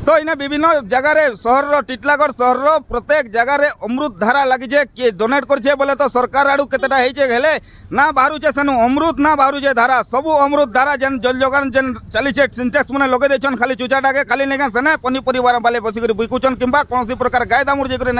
तो इन्हें विभिन्न जगार सहर टिटलागढ़ सहर प्रत्येक जगार अमृत धारा लगी किए डोनेट करे बोले तो सरकार आड़ू केतेटा हेले ना बाहरुचे सेनु अमृत ना बाहरुचे धारा सबू अमृत धारा जेन जल जोगान जेन चली सिंटेक्स मैंने लगे देछन खाली चुचाटाके खाली नहीं सेने पनीपरिया बाले बसिक बिकुचन कि कौन प्रकार गाय दामुर जाकर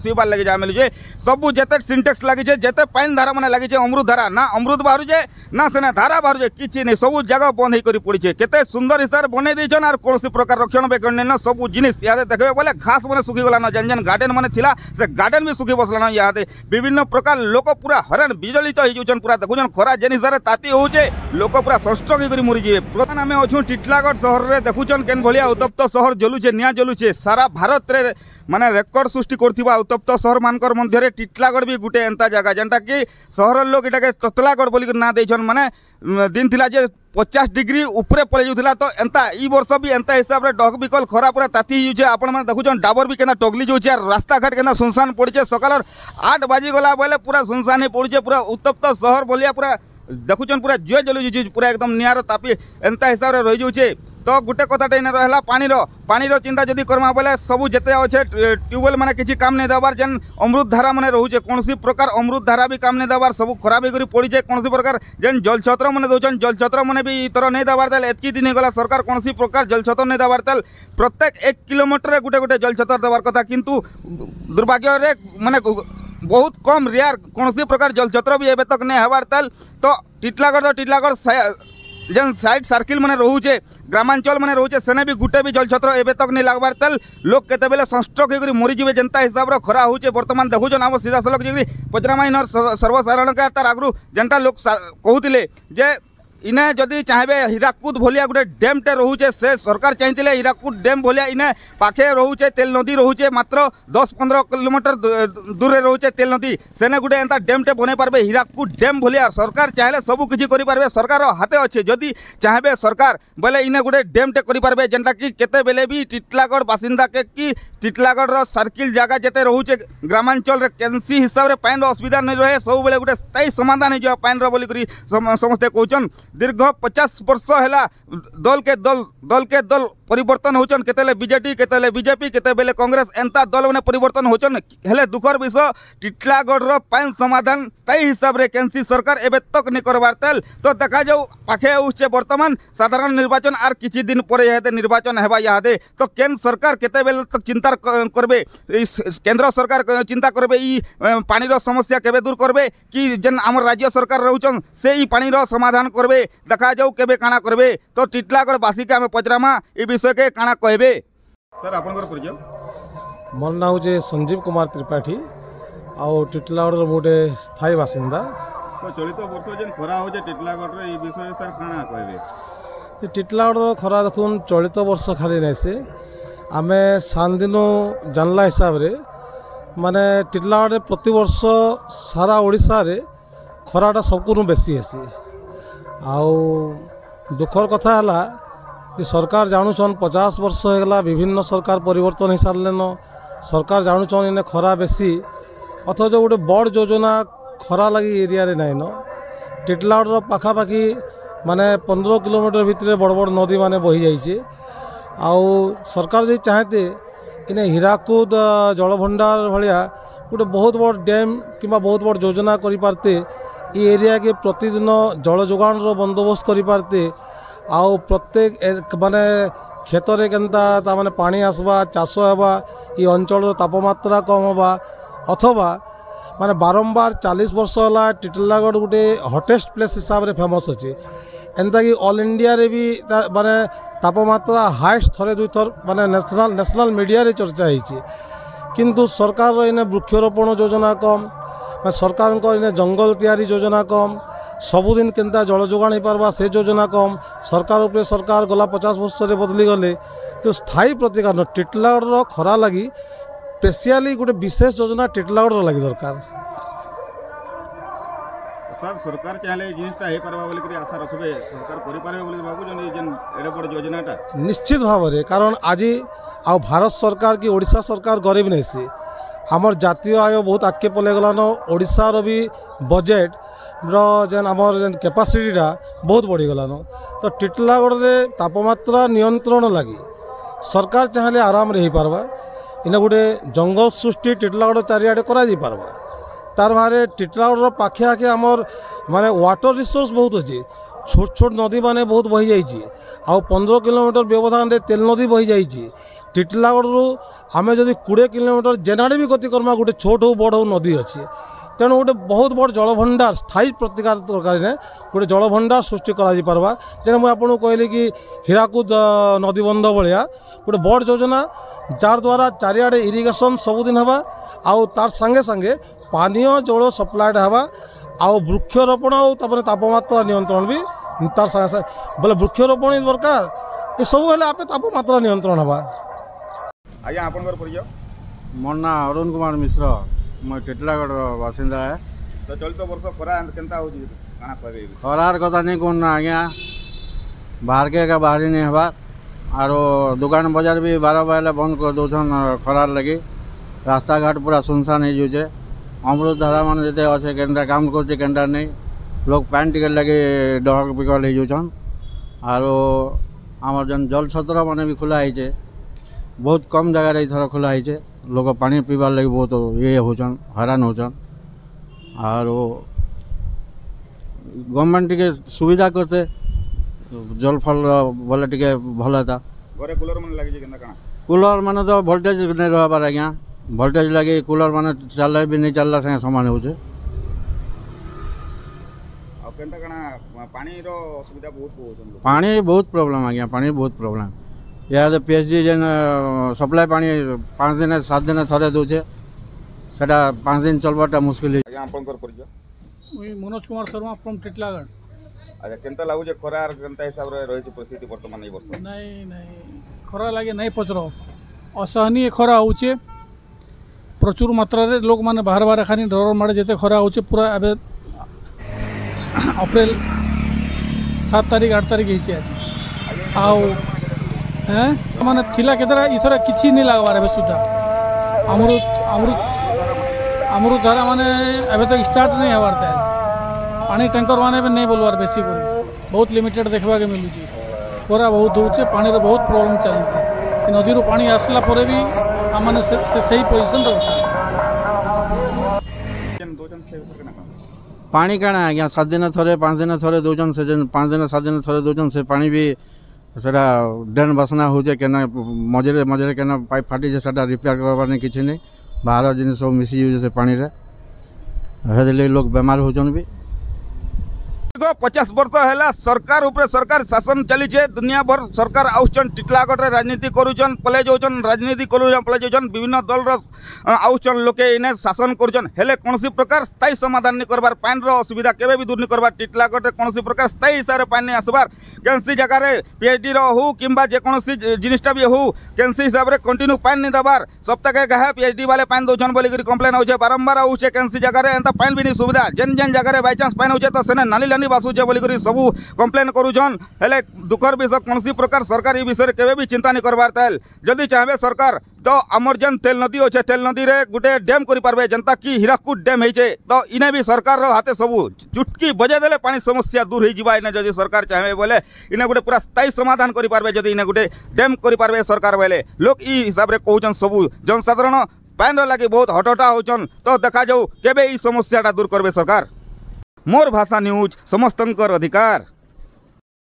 शुबार लगे जहाँ मिलूचे सबू जिते सिंटेक्स लगी जिते पानी धारा मैंने लगी अमृत धारा ना अमृत बाहरुचे ना सेने धारा बाहरुचे किसी नहीं सबू जगह बंद होकर पड़ी केते सुंदर हिसाब से बनई देछन और कौन प्रकार रक्षणाबेक्षण नहीं सबू जिनिस इे देखिए बोले घास मैंने सुखी गलान जेन जेन गार्डेन मैंने थिला से गार्डेन भी सुखी बसलान इे विभिन्न प्रकार लोक पूरा हरण विजलित हो पूरा देखुन खरा जेन हिसाब से ताती होचे लोक पूरा सस्ट्रोक होकर मरीजे प्रधान आम अच्छू टिटलागढ़ सहर में देखुन केन भलिया उत्तप्त सहर जलुचे निआ जलुचे सारा भारत रे माने रेकर्ड सृष्टि करथिबा उत्तप्त सहर मानकर मध्य टिटलागढ़ भी गोटे एंता जगह जेनटा कि सहर लोक इटाके ततलागढ़ बोली ना देछन माने दिन थिला जे 50 डिग्री उपरे पड़े जाऊला तो एंता ई वर्ष भी एंता हिसाब से डग बिकल खरा पूरा ताती होचे आपण माने देखुछन डाबर भी केना टगली जाउचे रास्ता घाट केना सुनसान पड़े सकाल 8 बाजी गला बोले पूरा सुनसान पड़े पूरा उत्तप्त सहर बोलिया पूरा देखुछन पूरा जुए जलुचे पूरा एकदम निआर तापी एंता हिसाब से रही जाउचे तो गोटे कथाटा इन रहा पानी चिंता जदि करमा बोले सबू जिते अच्छे ट्यूबवेल मैंने किसी काम नहीं देवार जेन अमृत धारा मैंने रोचे कौन प्रकार अमृत धारा भी काम नहीं देवार सब खराब होकर पड़े कौन प्रकार जेन जल छत्र मैंने दौन जल छत्र मैंने भी इतर नहीं देवार तेल एतकी दिन गला सरकार कौन प्रकार जल छत्र नहीं देवार तेल प्रत्येक 1 किलोमीटर गोटे गोटे जल छत्र देवार कथा किंतु दुर्भाग्य माने बहुत कम रेयर कौन प्रकार जल छत्र भी एवं तक नहीं हबार तेल तो टिटलागढ़ जेन साइड सर्किल मैंने रोचे ग्रामांचल मैंने रोचे सेने भी गुटे भी जल छत्र एवं तक नहीं लगवार तेल लोग केते बेले सनस्ट्रोक होकर मरीजे जेनता हिसाब से खरा होचे बर्तमान देखुन आम सीधा सलख जी पचरामा इन सर्वसाधारण तार आगु जेनटा लोग कहते जे इने जदि चाहे हीराकुद भलिया गोटे डैमटे रोचे से सरकार चाहिए हीराकुद डैम भलिया इने पाखे रोचे तेल नदी रोचे मात्र 10-15 किलोमीटर दूर रोचे तेल नदी सेने गोटे एंता डैमटे बने पारबे हीराकुद डैम भलिया सरकार चाहे सबू किसी करें सरकार हाथे अच्छे जदि चाहे सरकार बोले इने गोटे डैमटे करें जेनटा कि केते बेले भी टिटलागढ़ बासिंदा के कि टिटलागढ़ सर्किल जगह जिते रोचे ग्रामांचल केन्सी हिसाब से पानी असुविधा नहीं रहे सब बेले गोटे स्थायी समाधान हो पानी बोलिक समस्ते कहन दीर्घ 50 वर्ष है दल के दल परिवर्तन होचन केतेले बीजेपी केतेले बीजेपी केते बेले कांग्रेस एंता दल मैंने परिवर्तन होचन हेले दुखर विषय टिटलागढ़ पानी समाधान स्थायी हिसाब से केन्सी सरकार एवं तक नहीं करवार तेल तो देखा जाऊ पाखे उससे वर्तमान साधारण निर्वाचन आर किछि दिन पर यहाँ निर्वाचन हेबा यहाँ तो केन्द्र सरकार केते बेले तक चिंता करबे केंद्र सरकार चिंता करबे ई पानीर समस्या केबे दूर करबे कि जेन आम राज्य सरकार रहउचन से ई पानीर समाधान करबे देखा जाऊ केबे काना करबे तो टिटलागढ़ बासी के आम पचरामा ई विषय के काना कहबे सर आपनकर परिचय मोर नाम जे संजीव कुमार त्रिपाठी आउ टिटलागढ़ गोटे स्थायी बासिंदा तो चलित वर्ष जेन खरा हो टिटलागढ़ रे ई विषय सर काना कहबे टिटलागढ़ खरा देखुन चलित वर्ष खाली नहीं से आमे 7 दिन जानला हिसाब रे माने टिटलागढ़ प्रति वर्ष सारा ओडिशा रे खराटा सबको बेसी हेसी आउ दुखर कथा है कि सरकार जानून 50 वर्ष होगा विभिन्न सरकार परिवर्तन हो सारे सरकार जानून इन खरा बेसी अथच गोटे बड़ योजना खरा लगी एरिया रे नाइन टिटलागढ़ पाखापाखि माने 15 किलोमीटर भितर बड़ बड़ नदी माने बही जाइए आउ सरकार जी चाहते इन्हें हीराकुद जलभंडार भाया गोटे बहुत बड़ डैम कि बहुत बड़ योजना करि पारते ये एरिया के प्रतिदिन जल जोगान बंदोबस्त करि पारते आउ प्रत्येक माने खेतरे केनता माने पानी आसबा चाष होगा ये अंचल तापमात्रा कम होगा अथवा माने बारंबार 40 वर्ष है टिटलागढ़ गोटे हटेस्ट प्लेस हिसाब से फेमस अच्छे एंता कि ऑल इंडिया रे भी माने तापमात्रा हाएस्ट थरे 2 थर माने नेशनल मीडिया रे चर्चा होती किंतु सरकार इन वृक्षरोपण योजना कम सरकार इन जंगल तैयारी योजना कम सबुदिन केनता जल जोगान हो पार्बा से योजना कम सरकार उपरे सरकार गला 50 वर्ष बदली गले तो स्थायी प्रतिकार टिटलागढ़ खरा लगी स्पेशली गोटे विशेष योजना टिटलागढ़ लगी दरकार सर सरकार चाहे जिनटा हो पार्बा बोली आशा रखबे सरकार करि पारे बोली भाबुजन जेन एडे बड़ योजनाटा निश्चित भाव में कारण आज आ भारत सरकार की ओडिशा सरकार गरीब नहीं सी आमर जातीय आय बहुत आगे पलि गलान ओडिशार भी बजेट जेन आमर जेन कैपेसिटीटा बहुत बढ़ी गलान तो टिटलागढ़ रे तापमात्रा नियंत्रण लगी सरकार चाहे आराम रे हो पारबा इना गोटे जंगल सृष्टि टिटलागढ़ चारिआडे करा जाई पारबा तार बाहर टिटलागढ़ पाखे आखे आमर माने वाटर रिसोर्स बहुत अच्छे छोट छोट नदी माने बहुत बही जाइए आ 15 किलोमीटर व्यवधान रे तेल नदी बही जाइए टिटलागढ़ आमे जदि 20 किलोमीटर जेनाडे भी गति करमा गोटे छोट हो बड़ हो नदी अच्छी तेणु गोटे बहुत बड़ जलभंडार स्थायी प्रतिकार दरकार ने गोटे जलभंडार सृष्टि करा पारबा जेना मुझे आपको कहली कि हीराकुद नदीबंध भाया गोटे बड़ योजना जार द्वारा चारिआडे इरिगेशन सबुदिन हवा आउ तार संगे संगे पानीय जल सप्लाइड हवा आउ वृक्षरोपण और तापमात्रा नियंत्रण भी तार संगे संगे बोले वृक्षरोपण दरकार ये सब हेल्ले आपे तापमात्रा नियंत्रण हवा। आज्ञा आपनकर परिचय? मोर ना अरुण कुमार मिश्र मैं टिटलागढ़ बासिंदा है। तो चलित वर्ष खरा केनता हो काना कहबे? खरार कथा नहीं कहना आज्ञा बाहर के बाहरी नहीं हबार आरो दुकान बाजार भी 12 बजे बंद कर दौन खरार लगी रास्ता घाट पूरा सुनसान हो जाए अमृत धारा मान जिते अच्छे केनटा काम करछे केनटा नहीं लोग पैन टिकट लगे डहक बिकल हो जान आरो आमर जन जल छत्र मान भी खुला है बहुत कम जगह इधर खुला है लोग पानी पीबार लगे बहुत ये होचन हैरान होचन आरो गवर्नमेंट टिके सुविधा करते जल फल बोले टिके भल था घरे कूलर मन लागी केनता काना? कूलर माने तो वोल्टेज नहीं रहबार आज्ञा वोल्टेज लगे कूलर माने चल भी नहीं चलला संगे समान हो केनता काना पानी रो सुविधा बहुत होचन? पानी बहुत प्रॉब्लम आज्ञा पानी बहुत प्रॉब्लम या पीएचडी जेन सप्लाई पानी 5 दिन 7 दिन थरे दूचे सेटा 5 दिन चलबाटा मुश्किल है। आज्ञा आपनकर परिचय? मुई मनोज कुमार शर्मा फ्रॉम टिटलागढ़। अच्छा केनता लागु जे खरा केनता हिसाब रे रही परिस्थिति वर्तमान ए वर्ष? नहीं खरा लगे नहीं पचर असहनीय खरा होचे प्रचुर मात्रा रे लोक माने बाहर बाहर खानी डर मारे जेते खरा होचे पूरा एबे अप्रैल 7 तारीख 8 तारीख होचे आउ हैं माने थिला केतरा इथरा किछि नहीं लागबार एबे सुधा अमृत अमृत अमृत धारा माने एबे तक स्टार्ट नहीं हबार था पानी टैंकर माने भी नहीं बोलवार बेसी कर बहुत लिमिटेड देखा के मिलूँ खरा बहुत होचे पानी बहुत प्रॉब्लम चली नदी रू पानी आसला पर भी आम सही पोजिशन रही पानी काना आज्ञा 7 दिन थरे 5 दिन थरे दौन से 5 दिन 7 दिन थरे दौन से पानी भी सेटा ड्रेन बसना होचे केना मझे मझे केना पाइप फाटी से रिपेयर करवार नहीं किसी नहीं बाहर जिन सब मिसी से पानी रे लोग बेमार होचन भी 50 वर्ष है सरकार उपरे सरकार शासन चली दुनिया भर सरकार आउन टिटलागढ़ राजनीति करुचन पले जाऊन राजनीति पले जाऊन विभिन्न दल आउन लोके इन्हें शासन करुचन हेले कौन प्रकार स्थायी समाधान नहीं करबार पानी असुविधा केवे भी दूर नहीं करबार टिटलागढ़ कौन प्रकार स्थायी हिसाब से पानी नहीं आसबार कैंसी जगार पीएचडी हो कि जेकोसी जिनटा भी हो कैंसी हिसाब से कंटिन्यू पानी नहीं दबार सप्ताह के कहे पीएचडी वाले पानी दौन बोलिक कम्प्लेन हो बारंबार आउे कैंसी जगार एंता पानी भी नहीं सुविधा जेन जेन जगार बाईचान्स पानी हो तो सेने नाली लानी बासुचे बोलिक सबू कम्प्लेन करुछन हेले दुखर विषय कौन प्रकार सरकार ये विषय केवे भी चिंता नहीं करबार ताल जदि चाहे सरकार तो आमर जेन तेल नदी अच्छे तेल नदी रे गोटे डैम करि पारबे जनता की हीराकुद डैम होइछे तो इने भी सरकार हाथे सबू चुटकी बजे देले पानी समस्या दूर हो जिबा इने जदि सरकार चाहे बोले इने गोटे पूरा स्थायी समाधान करि पारबे जदि इने गोटे डैम करि पारबे सरकार बोले लोक ई हिसाब रे कहउछन सबू जनसाधारण पानी लगी बहुत हटहटा होचन तो देखा जाऊ केबे ई समस्याटा दूर करबे सरकार। मोर भाषा न्यूज समस्तंकर अधिकार।